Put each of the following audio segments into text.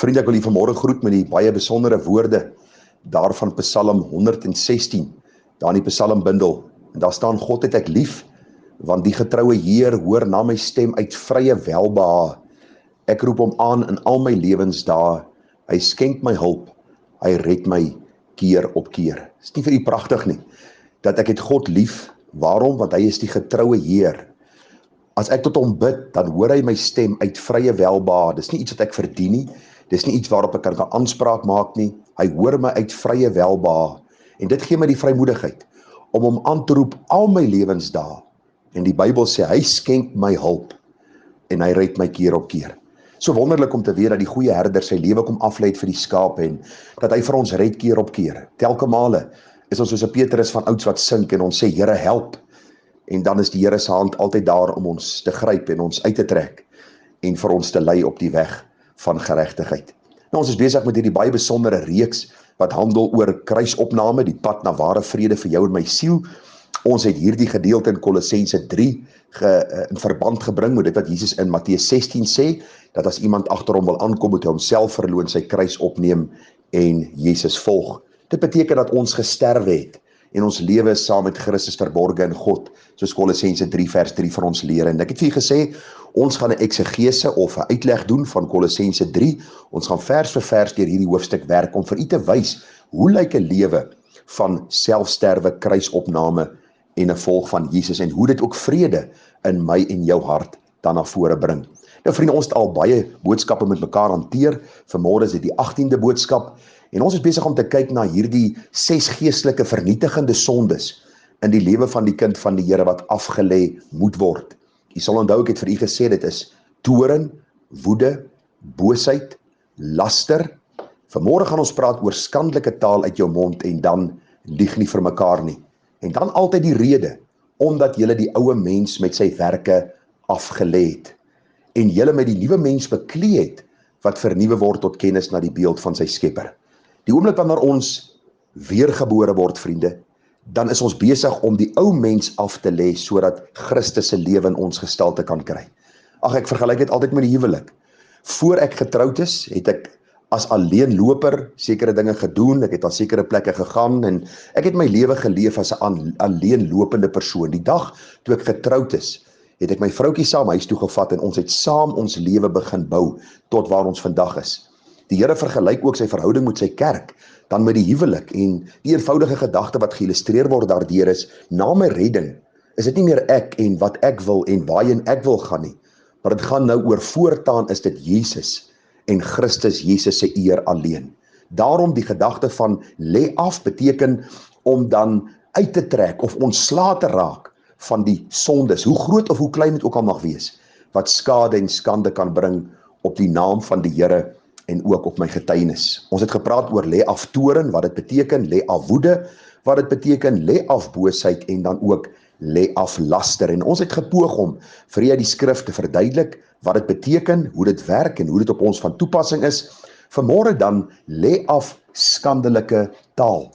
Vriende, ek wil u vanmôre groet met die baie besondere woorde daarvan Psalm 116, daar in die psalmbundel. En daar staan: God het ek lief, want die getroue Heer hoor na my stem uit vrye welbehae. Ek roep hom aan in al my lewensdae. Hy skenk my hulp, hy red my keer op keer. Is nie vir u pragtig nie, dat ek het God lief? Waarom? Want hy is die getroue Heer. As ek tot hom bid, dan hoor hy my stem uit vrye welbehae. Dis nie iets wat ek verdien nie, dis nie iets waarop ek kan aanspraak maak nie. Hy hoor my uit vrye welbehae. En dit gee my die vrymoedigheid om hom aan te roep al my lewensdae. En die Bybel sê, hy skenk my hulp en hy red my keer op keer. So wonderlik om te weet dat die goeie herder sy lewe kom aflei vir die skape en dat hy vir ons red keer op keer. Telke male is ons soos 'n Petrus van ouds wat sink en ons sê, Here, help. En dan is die Here se hand altyd daar om ons te gryp en ons uit te trek en vir ons te lei op die weg van geregtigheid. Nou, ons is besig met hierdie baie besondere reeks wat handel oor kruisopname, die pad na ware vrede vir jou en my siel. Ons het hierdie gedeelte in Kolossense 3 in verband gebring met dit wat Jesus in Matteus 16 sê, dat as iemand agter hom wil aankom, moet hy homself verloon, sy kruis opneem en Jesus volg. Dit beteken dat ons gesterwe het en ons lewe is saam met Christus verborge in God, soos Kolossense 3 vers 3 vir ons leer. En ek het vir julle gesê, ons gaan 'n eksegese of 'n uitleg doen van Kolossense 3. Ons gaan vers vir vers deur hierdie hoofstuk werk om vir u te wys hoe lyk 'n lewe van selfsterwe, kruisopname en 'n volg van Jesus, en hoe dit ook vrede in my en jou hart dan na vore bring. Nou vriende, ons het al baie boodskappe met mekaar hanteer. Vanmôre is dit die 18de boodskap. En ons is besig om te kyk na hierdie 6 geestelike vernietigende sondes in die lewe van die kind van die Here wat afgelê moet word. U sal onthou, ek het vir u gesê, dit is toorn, woede, boosheid, laster. Vanmôre gaan ons praat oor skandelike taal uit jou mond en dan lieg nie vir mekaar nie. En dan altyd die rede, omdat julle die ou mens met sy werke afgelê het en julle met die nuwe mens beklee het wat vernuwe word tot kennis na die beeld van sy Skepper. Die oomblik wanneer ons weergebore word, vriende, dan is ons besig om die ou mens af te lê sodat Christus se lewe in ons gestalte kan kry. Ag, ek vergelyk dit altyd met die huwelik. Voor ek getroud is, het ek as alleenloper sekere dinge gedoen, ek het aan sekere plekke gegaan en ek het my lewe geleef as 'n alleenlopende persoon. Die dag toe ek getroud is, het ek my vroutjie saam huis toe gevat en ons het saam ons lewe begin bou tot waar ons vandag is. Die Here vergelyk ook sy verhouding met sy kerk dan met die huwelik, en die eenvoudige gedagte wat geïllustreer word daardeur is, na my redding is dit nie meer ek en wat ek wil en waarheen ek wil gaan nie, maar dit gaan nou oor voortaan is dit Jesus en Christus Jesus se eer alleen. Daarom die gedagte van lê af beteken om dan uit te trek of ontslae te raak van die sondes, hoe groot of hoe klein dit ook al mag wees, wat skade en skande kan bring op die naam van die Here en ook op my getuienis. Ons het gepraat oor lê af toorn, wat dit beteken, lê af woede, wat dit beteken, lê af boosheid en dan ook lê af laster. En ons het gepoog om vir julle die skrif te verduidelik, wat dit beteken, hoe dit werk en hoe dit op ons van toepassing is. Vanmôre dan lê af skandelike taal.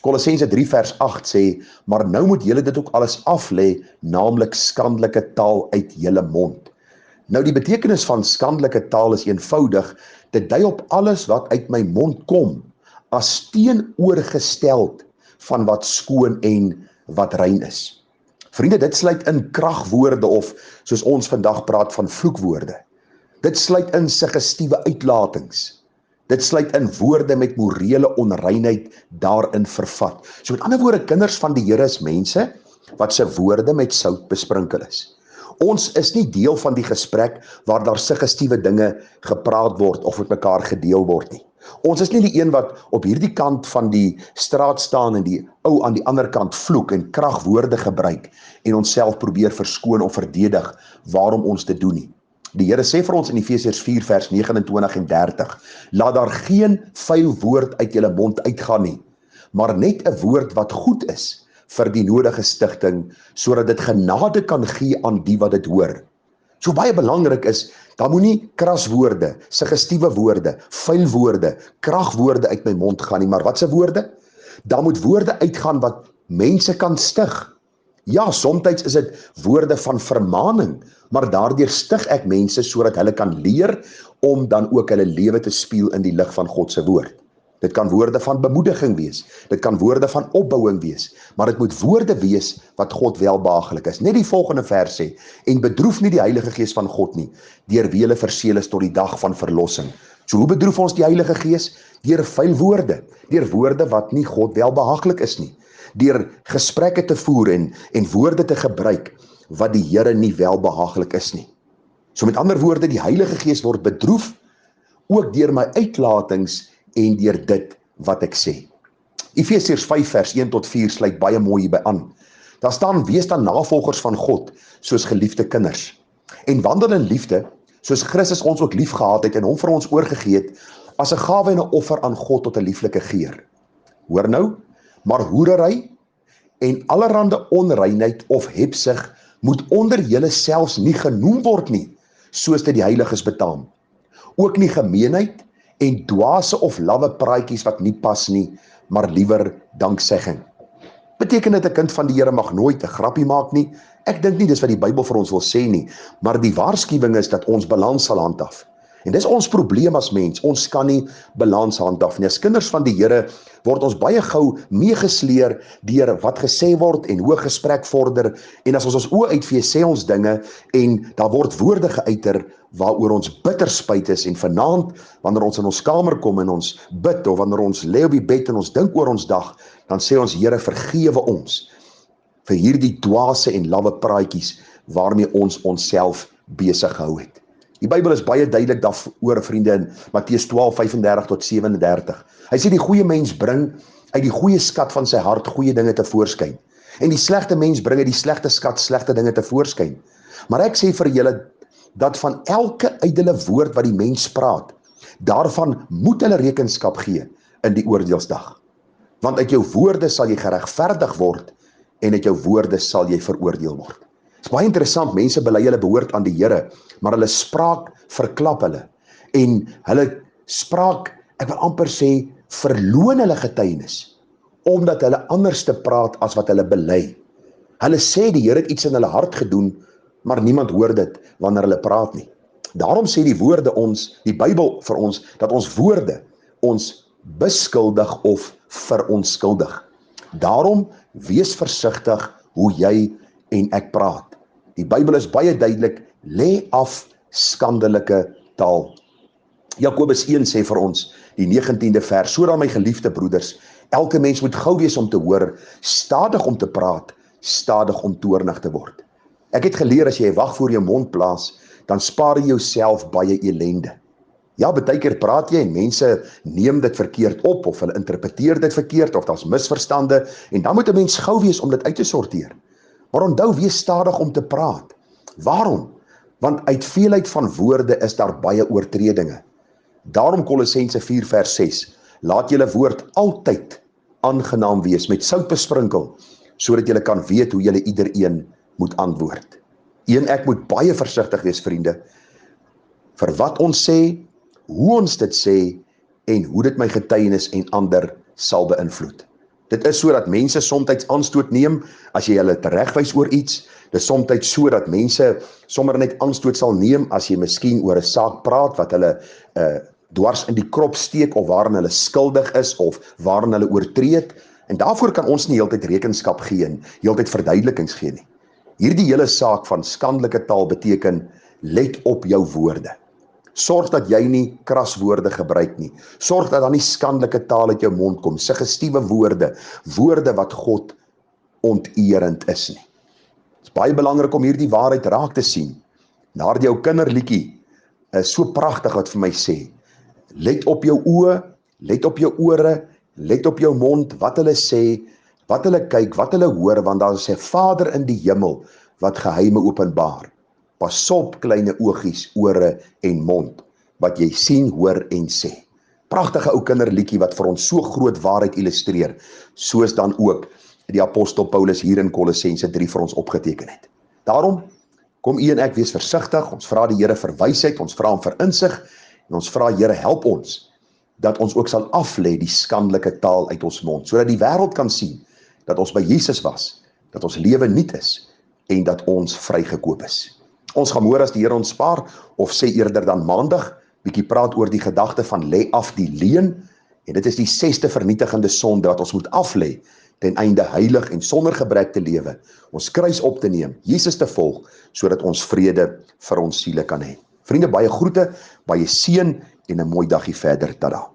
Kolossense 3 vers 8 sê, maar nou moet julle dit ook alles af lê, naamlik skandelike taal uit julle mond. Nou die betekenis van skandelike taal is eenvoudig, dit dui op alles wat uit my mond kom, as teenoorgesteld van wat skoon en wat rein is. Vriende, dit sluit in kragwoorde of soos ons vandag praat van vloekwoorde. Dit sluit in suggestiewe uitlatings. Dit sluit in woorde met morele onreinheid daarin vervat. So met ander woorde, kinders van die Here is mense wat se woorde met sout besprinkel is. Ons is nie deel van die gesprek waar daar suggestiewe dinge gepraat word of met mekaar gedeel word nie. Ons is nie die een wat op hierdie kant van die straat staan en die ou aan die ander kant vloek en kragwoorde gebruik en onsself probeer verskoon of verdedig waarom ons dit doen nie. Die Here sê vir ons in Efesiërs 4 vers 29 en 30, laat daar geen vuil woord uit julle mond uitgaan nie, maar net 'n woord wat goed is vir die nodige stigting, sodat dit genade kan gee aan die wat dit hoor. So baie belangrik is, daar moenie kraswoorde, suggestiewe woorde, vuil woorde, kragwoorde uit my mond gaan nie, maar wat se woorde? Daar moet woorde uitgaan wat mense kan stig, Ja, soms is dit woorde van vermaning, maar daardeur stig ek mense sodat hulle kan leer om dan ook hulle lewe te spieël in die lig van God se woord. Dit kan woorde van bemoediging wees, dit kan woorde van opbouing wees, maar dit moet woorde wees wat God welbehaaglik is. Net die volgende vers sê, en bedroef nie die Heilige Gees van God nie, deur wie hulle verseël is tot die dag van verlossing. So hoe bedroef ons die Heilige Gees? Deur vuil woorde, deur woorde wat nie God welbehaaglik is nie, deur gesprekke te voer en woorde te gebruik wat die Here nie welbehaaglik is nie. So met ander woorde, die Heilige Gees word bedroef ook deur my uitlatings en deur dit wat ek sê. Efesiërs 5 vers 1 tot 4 sluit baie mooi hierby aan. Daar staan, wees dan navolgers van God, soos geliefde kinders. En wandel in liefde, soos Christus ons ook lief gehad het en hom vir ons oorgegee het, as 'n gawe en 'n offer aan God tot 'n lieflike geur. Hoor nou, maar hoerery en allerhande onreinheid of hebsug moet onder julle selfs nie genoem word nie, soos dit die heiliges betaam. Ook nie gemeenheid en dwaase of lawwe praatjies wat nie pas nie, maar liewer danksegging. Beteken dit 'n kind van die Here mag nooit 'n grappie maak nie? Ek dink nie dis wat die Bybel vir ons wil sê nie, maar die waarskuwing is dat ons balans sal handhaaf. En dis ons probleem as mens, ons kan nie balans handhaaf nie. As kinders van die Here word ons baie gou meegesleer deur wat gesê word en hoe gesprek vorder, en as ons oë uitvee, sê ons dinge en daar word woorde geuiter waaroor ons bitter spyt is. En vanaand, wanneer ons in ons kamer kom en ons bid, of wanneer ons lê op die bed en ons dink oor ons dag, dan sê ons, Here, vergewe ons vir hierdie dwaase en lawwe praatjies waarmee ons onsself besig gehou het. Die Bybel is baie duidelik daaroor, vriende, in Matteus 12:35 tot 37. Hy sê die goeie mens bring uit die goeie skat van sy hart goeie dinge tevoorskyn. En die slegte mens bring uit die slegte skat slegte dinge tevoorskyn. Maar ek sê vir julle dat van elke ydelle woord wat die mens praat, daarvan moet hulle rekenskap gee in die oordeelsdag. Want uit jou woorde sal jy geregverdig word en uit jou woorde sal jy veroordeel word. Dit is baie interessant, mense bely hulle behoort aan die Here, maar hulle spraak verklap hulle. En hulle spraak, ek wil amper sê, verloon hulle getuienis, omdat hulle anders te praat as wat hulle bely. Hulle sê die Here het iets in hulle hart gedoen, maar niemand hoor dit wanneer hulle praat nie. Daarom sê die woorde ons, die Bybel vir ons, dat ons woorde ons beskuldig of verontskuldig. Daarom wees versigtig hoe jy en ek praat. Die Bybel is baie duidelik, lê af skandelike taal. Jakobus 1 sê vir ons, die 19de vers, so dan my geliefde broeders, elke mens moet gou wees om te hoor, stadig om te praat, stadig om toornig te word. Ek het geleer, as jy 'n wag voor jou mond plaas, dan spaar jy jouself baie ellende. Ja, baie keer praat jy en mense neem dit verkeerd op, of hulle interpreteer dit verkeerd, of daar's misverstande, en dan moet 'n mens gou wees om dit uit te sorteer. Maar onthou, wees stadig om te praat. Waarom? Want uit veelheid van woorde is daar baie oortredinge. Daarom Kolossense 4 vers 6, laat julle woord altyd aangenaam wees, met sout besprinkel, sodat julle kan weet hoe julle iedereen moet antwoord. Ek moet baie versigtig wees, vriende, vir wat ons sê, hoe ons dit sê, en hoe dit my getuienis en ander sal beïnvloed. Dit is so dat mense soms aanstoot neem, as jy hulle teregwys oor iets. Dit is soms so dat mense sommer net aanstoot sal neem, as jy miskien oor 'n saak praat, wat hulle dwars in die krop steek, of waarin hulle skuldig is, of waarin hulle oortree het. En daarvoor kan ons nie heeltyd rekenskap gee en heeltyd verduidelikings gee nie. Hierdie hele saak van skandelike taal beteken, let op jou woorde. Sorg dat jy nie kras woorde gebruik nie. Sorg dat daar nie skandelike taal uit jou mond kom, suggestiewe woorde, woorde wat God onteerend is nie. Het is baie belangrik om hierdie waarheid raak te sien. Daardie jou kinderliedjie is so pragtig wat vir my sê, let op jou oë, let op jou ore, let op jou mond, wat hulle sê, wat hulle kyk, wat hulle hoor, want daar is 'n Vader in die hemel wat geheime openbaar. Pas op, kleine oogies, ore en mond, wat jy sien, hoor en sê. Pragtige ou kinderliedjie wat vir ons so groot waarheid illustreer, soos dan ook die apostel Paulus hier in Kolossense 3 vir ons opgeteken het. Daarom, kom u en ek wees versigtig, ons vra die Here vir wysheid, ons vra hom vir insig, en ons vra, Here, help ons, dat ons ook sal aflê die skandelike taal uit ons mond, sodat die wêreld kan sien, dat ons by Jesus was, dat ons lewe nuut is en dat ons vrygekoop is. Ons gaan môre as die Here ons spaar, of sê eerder dan maandag, bietjie praat oor die gedagte van lê af die leuen, en dit is die 6ste vernietigende sonde wat ons moet aflê, ten einde heilig en sonder gebrek te lewe, ons kruis op te neem, Jesus te volg, sodat ons vrede vir ons siele kan hê. Vriende, baie groete, baie seën en 'n mooi dagie verder. Tada.